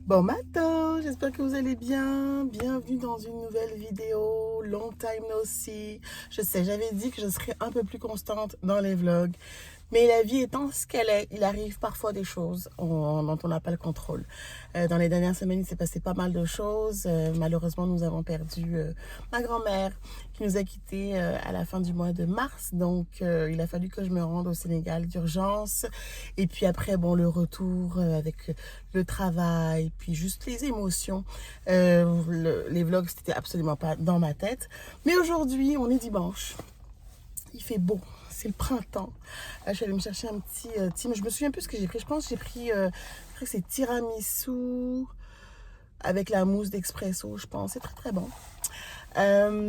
Bon matin, j'espère que vous allez bien. Bienvenue dans une nouvelle vidéo. Long time no see. Je sais, j'avais dit que je serais un peu plus constante dans les vlogs. Mais la vie étant ce qu'elle est, il arrive parfois des choses dont on n'a pas le contrôle. Dans les dernières semaines, il s'est passé pas mal de choses. Malheureusement, nous avons perdu ma grand-mère qui nous a quittés à la fin du mois de mars. Donc, il a fallu que je me rende au Sénégal d'urgence. Et puis après, bon, le retour avec le travail, puis juste les émotions. Les vlogs, c'était absolument pas dans ma tête. Mais aujourd'hui, on est dimanche. Il fait beau, c'est le printemps. Je suis allée me chercher un petit je me souviens plus ce que j'ai pris. Je pense que j'ai pris, je crois que c'est tiramisu avec la mousse d'expresso, je pense. C'est très très bon.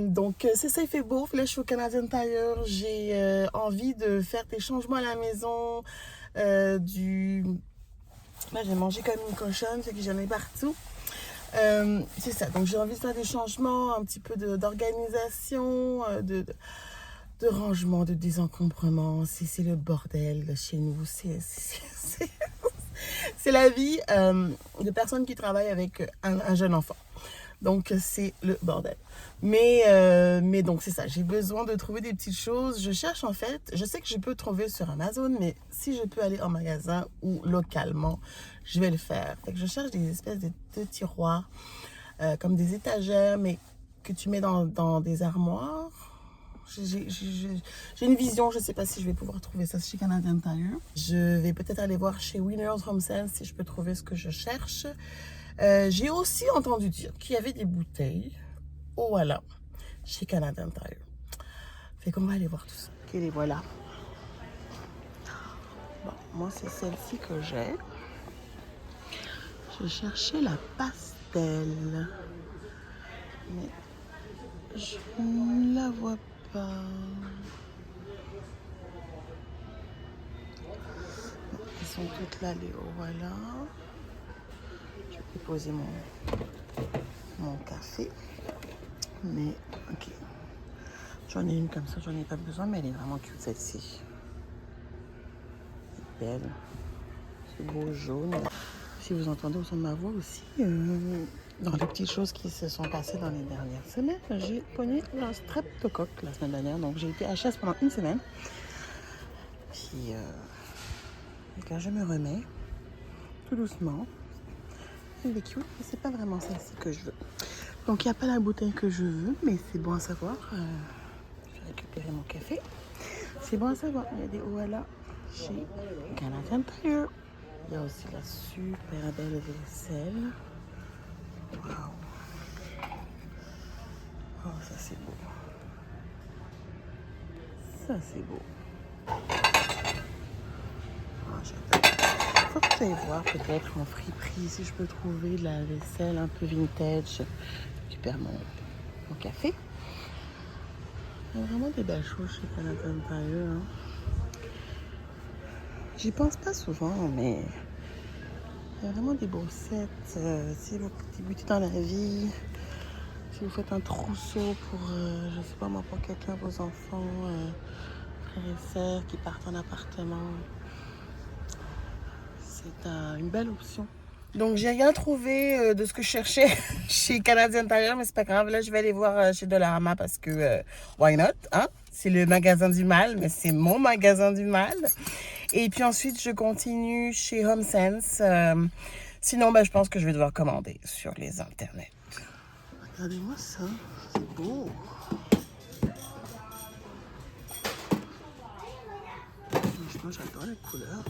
Donc c'est ça, il fait beau. Là, je suis au Canadian Tire. J'ai envie de faire des changements à la maison. Là, j'ai mangé comme une cochonne, c'est que j'en ai partout. C'est ça, donc j'ai envie de faire des changements, un petit peu d'organisation, de rangement, de désencombrement. C'est le bordel chez nous. C'est la vie de personnes qui travaillent avec un jeune enfant. Donc, c'est le bordel. Mais donc, c'est ça. J'ai besoin de trouver des petites choses. Je cherche, en fait. Je sais que je peux trouver sur Amazon, mais si je peux aller en magasin ou localement, je vais le faire. Fait que je cherche des espèces de tiroirs, comme des étagères, mais que tu mets dans des armoires. J'ai une vision, je ne sais pas si je vais pouvoir trouver ça chez Canadian Tire. Je vais peut-être aller voir chez Winners Home Sense si je peux trouver ce que je cherche. J'ai aussi entendu dire qu'il y avait des bouteilles, oh voilà, chez Canadian Tire. Fait qu'on va aller voir tout ça. Ok, les voilà. Bon, moi c'est celle-ci que j'ai. Je cherchais la pastel, mais je ne la vois pas. Elles sont toutes là, les hauts, voilà. Je vais poser mon café. Mais, ok. J'en ai une comme ça, j'en ai pas besoin, mais elle est vraiment cute, celle-ci. C'est belle. C'est beau jaune. Si vous entendez au son de ma voix aussi, dans les petites choses qui se sont passées dans les dernières semaines, j'ai pogné un streptocoque la semaine dernière. Donc, j'ai été HS pendant une semaine. Puis, quand je me remets, tout doucement, elle est cute, mais c'est pas vraiment celle-ci que je veux. Donc, il n'y a pas la bouteille que je veux, mais c'est bon à savoir. Je vais récupérer mon café. C'est bon à savoir. Il y a des Oala chez Canadian Tire. Il y a aussi la super belle vaisselle. Waouh! Oh, ça c'est beau. Ça c'est beau. Oh, j'adore. Faut que j'aille voir peut-être en friperie si je peux trouver de la vaisselle un peu vintage. Je récupère mon café. Il y a vraiment des belles choses chez Canadian Tire. Hein. J'y pense pas souvent, mais il y a vraiment des beaux sets. Si vous débutez dans la vie, si vous faites un trousseau pour, je sais pas moi, pour quelqu'un, vos enfants, frères et sœurs qui partent en appartement, c'est une belle option. Donc j'ai rien trouvé de ce que je cherchais chez Canadian Tire, mais c'est pas grave. Là, je vais aller voir chez Dollarama parce que why not, hein? C'est le magasin du mal, mais c'est mon magasin du mal. Et puis ensuite, je continue chez HomeSense. Sinon, je pense que je vais devoir commander sur les internets. Regardez-moi ça, c'est beau. Franchement, j'adore la couleur.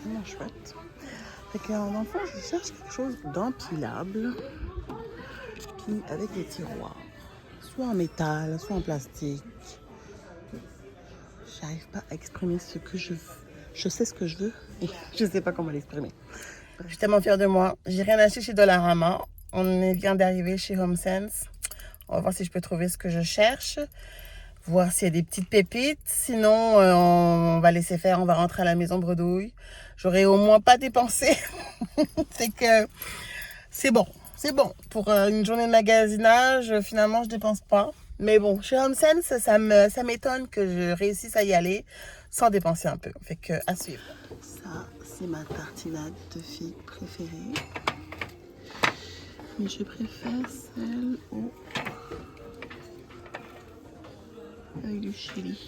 Vraiment chouette. Fait qu'en enfant, je cherche quelque chose d'empilable, puis avec des tiroirs, soit en métal, soit en plastique. J'arrive pas à exprimer ce que je veux. Je sais ce que je veux, et je sais pas comment l'exprimer. Je suis tellement fière de moi. J'ai rien acheté chez Dollarama. On vient d'arriver chez HomeSense. On va voir si je peux trouver ce que je cherche. Voir s'il y a des petites pépites. Sinon, on va laisser faire. On va rentrer à la maison bredouille. J'aurais au moins pas dépensé. C'est que c'est bon. C'est bon. Pour une journée de magasinage, finalement, je dépense pas. Mais bon, chez HomeSense, ça m'étonne que je réussisse à y aller. sans dépenser un peu. Fait que à suivre. Ça, c'est ma tartinade de figues préférée. Mais je préfère celle avec du chili.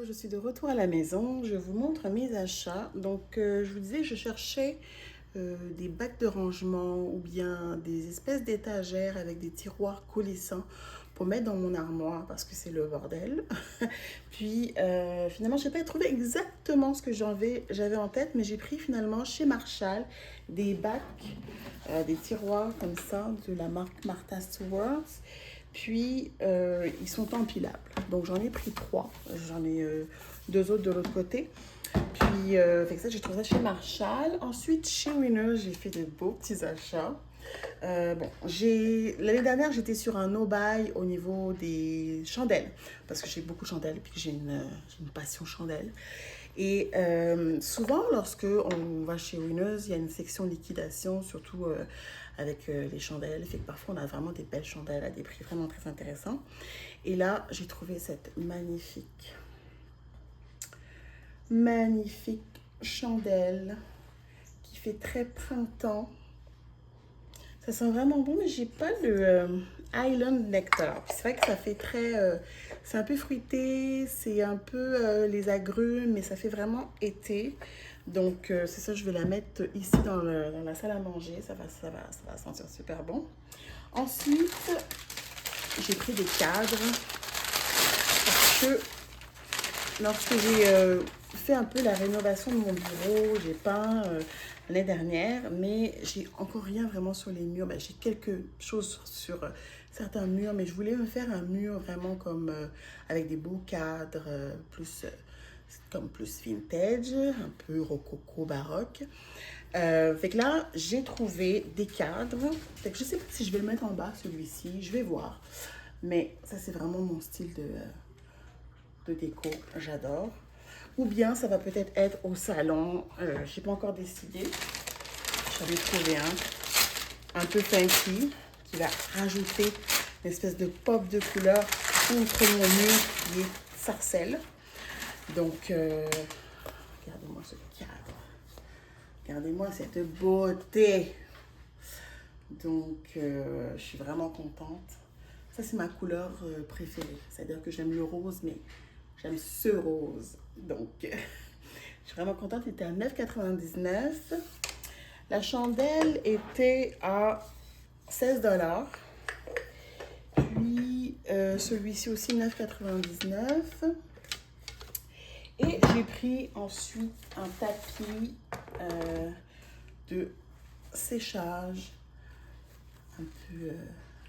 Je suis de retour à la maison, je vous montre mes achats. Donc je vous disais, je cherchais des bacs de rangement ou bien des espèces d'étagères avec des tiroirs coulissants pour mettre dans mon armoire parce que c'est le bordel. Puis finalement, je n'ai pas trouvé exactement ce que j'avais en tête, mais j'ai pris finalement chez Marshall des bacs, des tiroirs comme ça de la marque Martha Stewart. Puis, ils sont empilables. Donc, j'en ai pris 3. J'en ai 2 autres de l'autre côté. Puis, fait que ça, j'ai trouvé ça chez Marshall. Ensuite, chez Winners, j'ai fait de beaux petits achats. L'année dernière, j'étais sur un no-buy au niveau des chandelles. Parce que j'ai beaucoup de chandelles et puis j'ai une passion chandelle. Et souvent, lorsque on va chez Winners, il y a une section liquidation, surtout avec les chandelles. Fait que parfois, on a vraiment des belles chandelles à des prix vraiment très intéressants. Et là, j'ai trouvé cette magnifique chandelle qui fait très printemps. Ça sent vraiment bon, mais j'ai pas le Island Nectar. Puis c'est vrai que ça fait très... c'est un peu fruité, c'est un peu les agrumes, mais ça fait vraiment été. Donc c'est ça, je vais la mettre ici dans la salle à manger. Ça va sentir super bon. Ensuite, j'ai pris des cadres parce que lorsque j'ai fait un peu la rénovation de mon bureau, j'ai peint l'année dernière, mais j'ai encore rien vraiment sur les murs. J'ai quelque chose sur certains murs, mais je voulais me faire un mur vraiment comme avec des beaux cadres, plus vintage, un peu rococo baroque. Fait que là, j'ai trouvé des cadres. Fait que je sais pas si je vais le mettre en bas, celui-ci. Je vais voir. Mais ça, c'est vraiment mon style de déco. J'adore. Ou bien ça va peut-être être au salon. Je n'ai pas encore décidé. J'avais trouvé un peu funky qui va rajouter une espèce de pop de couleur contre mon mur qui est sarcelle. Donc, regardez-moi ce cadre. Regardez-moi cette beauté. Donc, je suis vraiment contente. Ça, c'est ma couleur préférée. C'est-à-dire que j'aime le rose, mais j'aime ce rose. Donc, je suis vraiment contente. Il était à 9,99 $. La chandelle était à 16 $. Puis, celui-ci aussi, 9,99 $. Et j'ai pris ensuite un tapis de séchage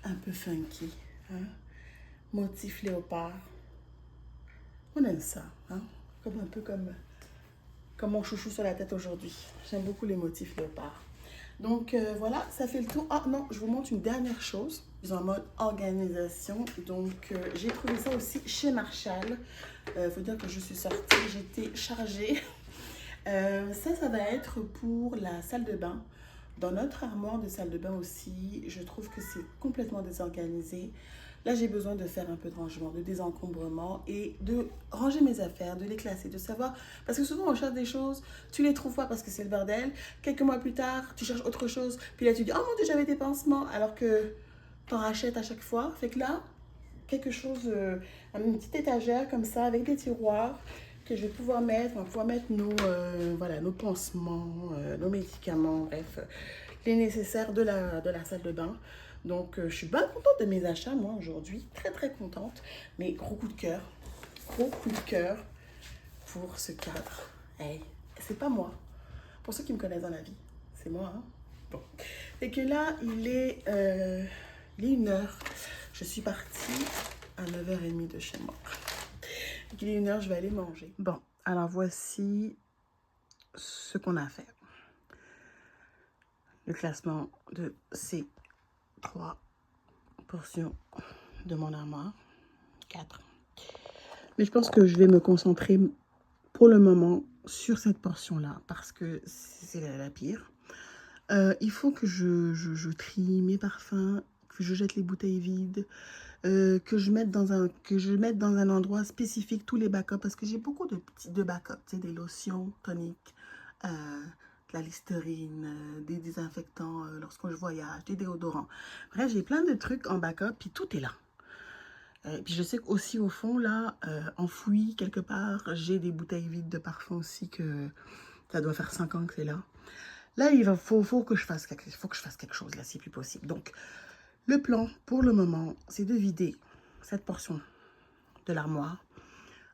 un peu funky. Hein? Motif léopard. On aime ça. Hein? Un peu comme mon chouchou sur la tête aujourd'hui. J'aime beaucoup les motifs léopard. Donc voilà, ça fait le tour. Ah non, je vous montre une dernière chose. En mode organisation. Donc j'ai trouvé ça aussi chez Marshall. Faut dire que je suis sortie, j'étais chargée. Ça va être pour la salle de bain. Dans notre armoire de salle de bain aussi, je trouve que c'est complètement désorganisé. Là, j'ai besoin de faire un peu de rangement, de désencombrement et de ranger mes affaires, de les classer, de savoir... Parce que souvent, on cherche des choses, tu les trouves pas parce que c'est le bordel. Quelques mois plus tard, tu cherches autre chose. Puis là, tu dis, oh mon Dieu, j'avais des pansements. Alors que tu en rachètes à chaque fois. Fait que là, quelque chose, une petite étagère comme ça, avec des tiroirs que je vais pouvoir mettre. On va pouvoir mettre nos pansements, nos médicaments, bref, les nécessaires de la salle de bain. Donc, je suis bien contente de mes achats, moi, aujourd'hui. Très, très contente. Mais gros coup de cœur. Gros coup de cœur pour ce cadre. Hey, c'est pas moi. Pour ceux qui me connaissent dans la vie, c'est moi, hein. Bon. Et que là, il est 1h. Je suis partie à 9h30 de chez moi. Donc, il est 1h, je vais aller manger. Bon, alors voici ce qu'on a fait. Le classement de ces 3 portions de mon armoire. 4. Mais je pense que je vais me concentrer pour le moment sur cette portion-là parce que c'est la pire. Il faut que je trie mes parfums, que je jette les bouteilles vides, que je mette dans un endroit spécifique tous les backups parce que j'ai beaucoup de backups, tu sais, des lotions toniques, de la Listerine, des désinfectants lorsque je voyage, des déodorants. Bref, j'ai plein de trucs en backup, puis tout est là. Puis je sais qu'aussi au fond, là, enfoui quelque part, j'ai des bouteilles vides de parfum aussi que ça doit faire 5 ans que c'est là. Là, faut que je fasse quelque chose, là, c'est plus possible. Donc, le plan, pour le moment, c'est de vider cette portion de l'armoire,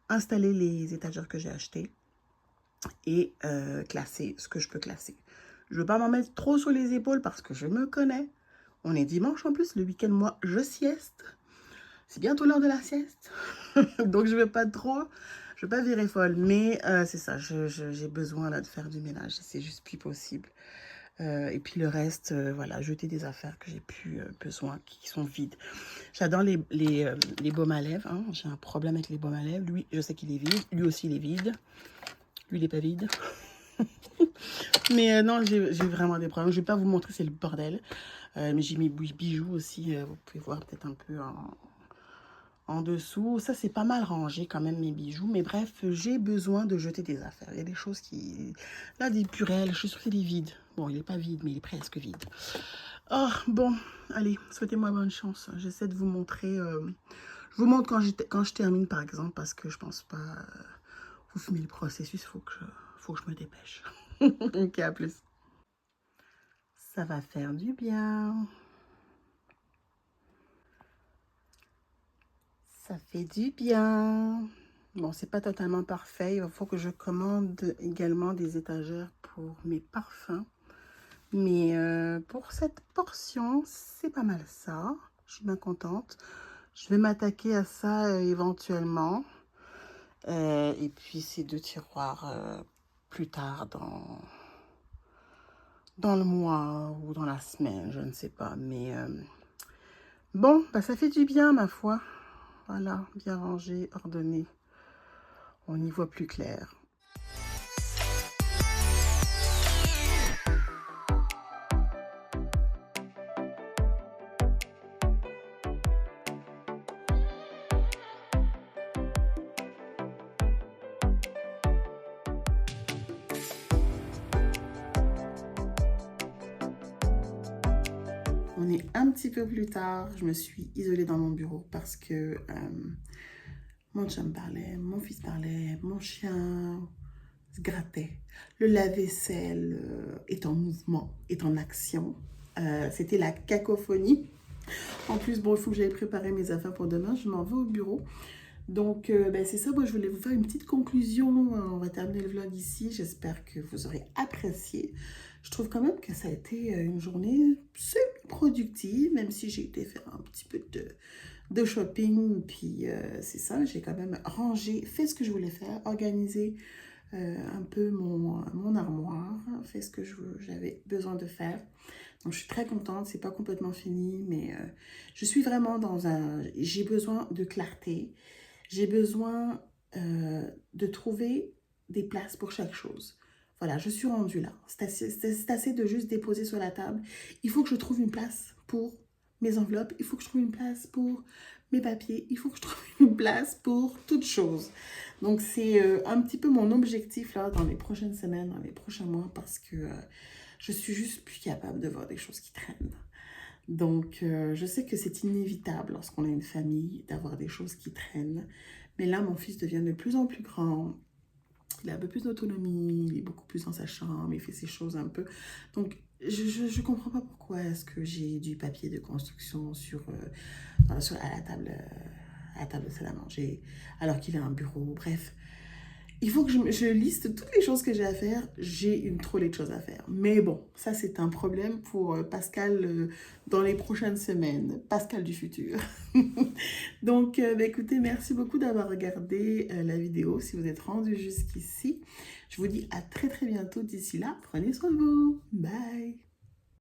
installer les étagères que j'ai achetées et classer ce que je peux classer. Je ne veux pas m'en mettre trop sur les épaules parce que je me connais. On est dimanche en plus, le week-end, moi, je sieste. C'est bientôt l'heure de la sieste. Donc, je ne vais pas virer folle. Mais c'est ça, j'ai besoin là de faire du ménage. C'est juste plus possible. Et puis le reste, voilà, jeter des affaires que j'ai plus besoin, qui sont vides. J'adore les baumes à lèvres. Hein. J'ai un problème avec les baumes à lèvres. Lui, je sais qu'il est vide. Lui aussi, il est vide. Lui, il n'est pas vide. Mais non, j'ai vraiment des problèmes. Je ne vais pas vous montrer, c'est le bordel. Mais j'ai mes bijoux aussi. Vous pouvez voir peut-être un peu en dessous. Ça, c'est pas mal rangé quand même, mes bijoux. Mais bref, j'ai besoin de jeter des affaires. Il y a des choses qui... Là, des purelles, je suis sûre qu'il est vide. Bon, il n'est pas vide, mais il est presque vide. Oh, bon, allez, souhaitez-moi bonne chance. J'essaie de vous montrer... je vous montre quand je termine, par exemple, parce que je pense pas vous filmer le processus. Faut que je me dépêche. Ok, à plus. Ça va faire du bien. Ça fait du bien. Bon, c'est pas totalement parfait. Il faut que je commande également des étagères pour mes parfums. Mais pour cette portion, c'est pas mal ça. Je suis bien contente. Je vais m'attaquer à ça éventuellement. Et puis ces 2 tiroirs plus tard dans le mois ou dans la semaine, je ne sais pas. Mais bon, bah, ça fait du bien, ma foi. Voilà, bien rangé, ordonné. On y voit plus clair. On est un petit peu plus tard. Je me suis isolée dans mon bureau parce que mon chum parlait, mon fils parlait, mon chien se grattait. Le lave-vaisselle est en mouvement, est en action. C'était la cacophonie. En plus, bon, il faut que j'aille préparer mes affaires pour demain. Je m'en vais au bureau. Donc, ben, c'est ça. Moi, je voulais vous faire une petite conclusion. On va terminer le vlog ici. J'espère que vous aurez apprécié. Je trouve quand même que ça a été une journée semi-productive, même si j'ai été faire un petit peu de shopping. Puis, c'est ça. J'ai quand même rangé, fait ce que je voulais faire, organisé un peu mon armoire, fait ce que j'avais besoin de faire. Donc, je suis très contente. C'est pas complètement fini, mais je suis vraiment j'ai besoin de clarté. J'ai besoin de trouver des places pour chaque chose. Voilà, je suis rendue là. C'est assez de juste déposer sur la table. Il faut que je trouve une place pour mes enveloppes. Il faut que je trouve une place pour mes papiers. Il faut que je trouve une place pour toutes choses. Donc, c'est un petit peu mon objectif là dans les prochaines semaines, dans les prochains mois, parce que je suis juste plus capable de voir des choses qui traînent. Donc, je sais que c'est inévitable lorsqu'on a une famille d'avoir des choses qui traînent. Mais là, mon fils devient de plus en plus grand. Il a un peu plus d'autonomie, il est beaucoup plus dans sa chambre, il fait ses choses un peu. Donc, Je comprends pas pourquoi est-ce que j'ai du papier de construction à la table de salle à manger, alors qu'il a un bureau. Bref, il faut que je liste toutes les choses que j'ai à faire. J'ai une trolley de choses à faire. Mais bon, ça c'est un problème pour Pascal dans les prochaines semaines. Pascal du futur. Donc, bah, écoutez, merci beaucoup d'avoir regardé la vidéo. Si vous êtes rendu jusqu'ici, je vous dis à très très bientôt. D'ici là, prenez soin de vous. Bye.